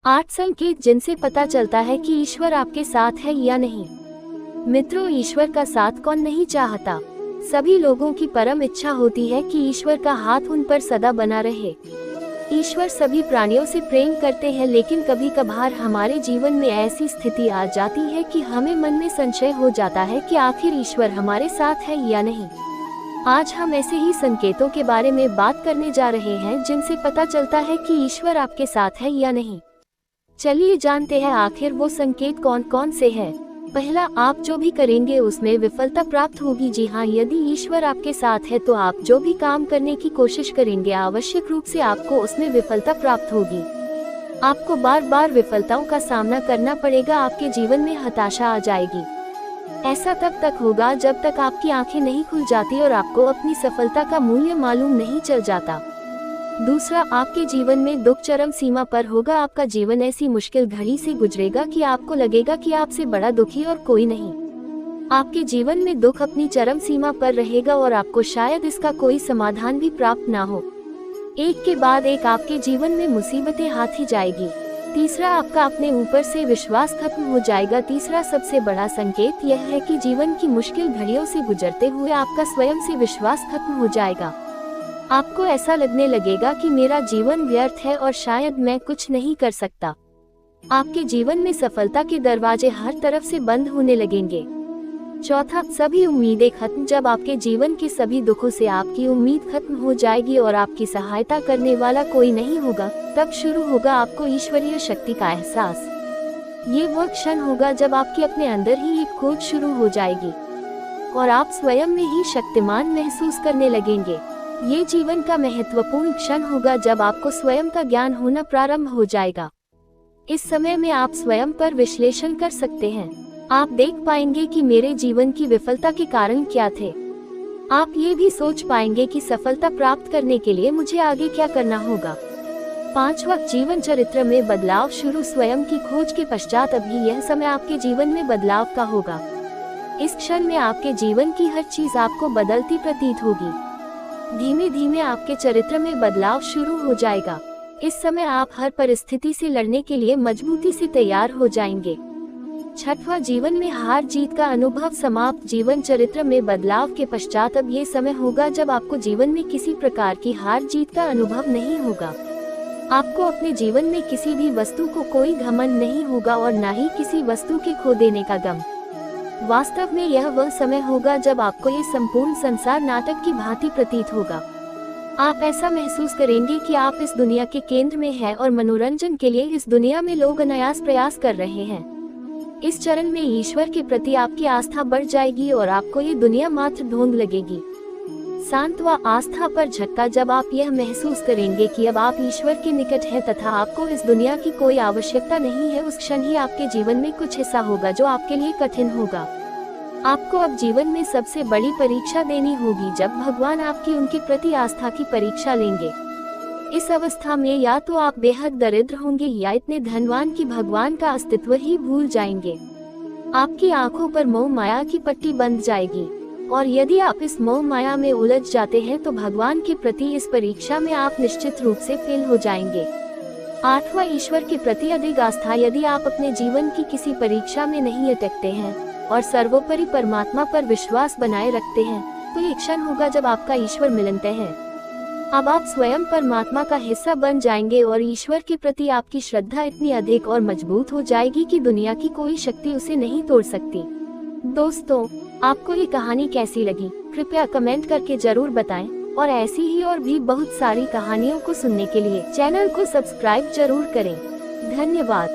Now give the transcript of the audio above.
8 संकेत जिनसे पता चलता है कि ईश्वर आपके साथ है या नहीं। मित्रों, ईश्वर का साथ कौन नहीं चाहता। सभी लोगों की परम इच्छा होती है कि ईश्वर का हाथ उन पर सदा बना रहे। ईश्वर सभी प्राणियों से प्रेम करते हैं, लेकिन कभी कभार हमारे जीवन में ऐसी स्थिति आ जाती है कि हमें मन में संशय हो जाता है कि आखिर ईश्वर हमारे साथ है या नहीं। आज हम ऐसे ही संकेतों के बारे में बात करने जा रहे हैं जिनसे पता चलता है कि ईश्वर आपके साथ है या नहीं। चलिए जानते हैं आखिर वो संकेत कौन कौन से हैं। पहला, आप जो भी करेंगे उसमें विफलता प्राप्त होगी। जी हाँ, यदि ईश्वर आपके साथ है तो आप जो भी काम करने की कोशिश करेंगे आवश्यक रूप से आपको उसमें विफलता प्राप्त होगी। आपको बार बार विफलताओं का सामना करना पड़ेगा, आपके जीवन में हताशा आ जाएगी। ऐसा तब तक होगा जब तक आपकी आंखें नहीं खुल जाती और आपको अपनी सफलता का मूल्य मालूम नहीं चल जाता। दूसरा, आपके जीवन में दुख चरम सीमा पर होगा। आपका जीवन ऐसी मुश्किल घड़ी से गुजरेगा कि आपको लगेगा कि आपसे बड़ा दुखी और कोई नहीं। आपके जीवन में दुख अपनी चरम सीमा पर रहेगा और आपको शायद इसका कोई समाधान भी प्राप्त ना हो। एक के बाद एक आपके जीवन में मुसीबतें हाथ ही जाएगी। तीसरा, आपका अपने ऊपर से विश्वास खत्म हो जाएगा। तीसरा सबसे बड़ा संकेत यह है कि जीवन की मुश्किल घड़ियों से गुजरते हुए आपका स्वयं से विश्वास खत्म हो जाएगा। आपको ऐसा लगने लगेगा कि मेरा जीवन व्यर्थ है और शायद मैं कुछ नहीं कर सकता। आपके जीवन में सफलता के दरवाजे हर तरफ से बंद होने लगेंगे। चौथा, सभी उम्मीदें खत्म। जब आपके जीवन के सभी दुखों से आपकी उम्मीद खत्म हो जाएगी और आपकी सहायता करने वाला कोई नहीं होगा, तब शुरू होगा आपको ईश्वरीय शक्ति का एहसास। ये वह क्षण होगा जब आपके अपने अंदर ही एक खोज शुरू हो जाएगी और आप स्वयं में ही शक्तिमान महसूस करने लगेंगे। ये जीवन का महत्वपूर्ण क्षण होगा जब आपको स्वयं का ज्ञान होना प्रारंभ हो जाएगा। इस समय में आप स्वयं पर विश्लेषण कर सकते हैं। आप देख पाएंगे कि मेरे जीवन की विफलता के कारण क्या थे। आप ये भी सोच पाएंगे कि सफलता प्राप्त करने के लिए मुझे आगे क्या करना होगा। पांचवा, जीवन चरित्र में बदलाव शुरू। स्वयं की खोज के पश्चात अभी यह समय आपके जीवन में बदलाव का होगा। इस क्षण में आपके जीवन की हर चीज आपको बदलती प्रतीत होगी। धीमे धीमे आपके चरित्र में बदलाव शुरू हो जाएगा। इस समय आप हर परिस्थिति से लड़ने के लिए मजबूती से तैयार हो जाएंगे। छठवां, जीवन में हार जीत का अनुभव समाप्त। जीवन चरित्र में बदलाव के पश्चात अब ये समय होगा जब आपको जीवन में किसी प्रकार की हार जीत का अनुभव नहीं होगा। आपको अपने जीवन में किसी भी वस्तु को कोई घमंड नहीं होगा और न ही किसी वस्तु के खो देने का गम। वास्तव में यह वह समय होगा जब आपको ये संपूर्ण संसार नाटक की भांति प्रतीत होगा। आप ऐसा महसूस करेंगे कि आप इस दुनिया के केंद्र में हैं और मनोरंजन के लिए इस दुनिया में लोग अनायास प्रयास कर रहे हैं। इस चरण में ईश्वर के प्रति आपकी आस्था बढ़ जाएगी और आपको ये दुनिया मात्र ढोंग लगेगी। सांत्वा, आस्था पर झटका। जब आप यह महसूस करेंगे कि अब आप ईश्वर के निकट हैं तथा आपको इस दुनिया की कोई आवश्यकता नहीं है, उस क्षण ही आपके जीवन में कुछ ऐसा होगा जो आपके लिए कठिन होगा। आपको अब जीवन में सबसे बड़ी परीक्षा देनी होगी जब भगवान आपकी उनके प्रति आस्था की परीक्षा लेंगे। इस अवस्था में या तो आप बेहद दरिद्र होंगे या इतने धनवान कि भगवान का अस्तित्व ही भूल जाएंगे। आपकी आंखों पर मोह माया की पट्टी बंध जाएगी और यदि आप इस मोह माया में उलझ जाते हैं तो भगवान के प्रति इस परीक्षा में आप निश्चित रूप से फेल हो जाएंगे। आठवां, ईश्वर के प्रति अधिक आस्था। यदि आप अपने जीवन की किसी परीक्षा में नहीं अटकते हैं और सर्वोपरि परमात्मा पर विश्वास बनाए रखते हैं, तो ये क्षण होगा जब आपका ईश्वर मिलनते हैं। अब आप स्वयं परमात्मा का हिस्सा बन जाएंगे और ईश्वर के प्रति आपकी श्रद्धा इतनी अधिक और मजबूत हो जाएगी कि दुनिया की कोई शक्ति उसे नहीं तोड़ सकती। दोस्तों, आपको ये कहानी कैसी लगी? कृपया कमेंट करके जरूर बताएं और ऐसी ही और भी बहुत सारी कहानियों को सुनने के लिए चैनल को सब्सक्राइब जरूर करें। धन्यवाद।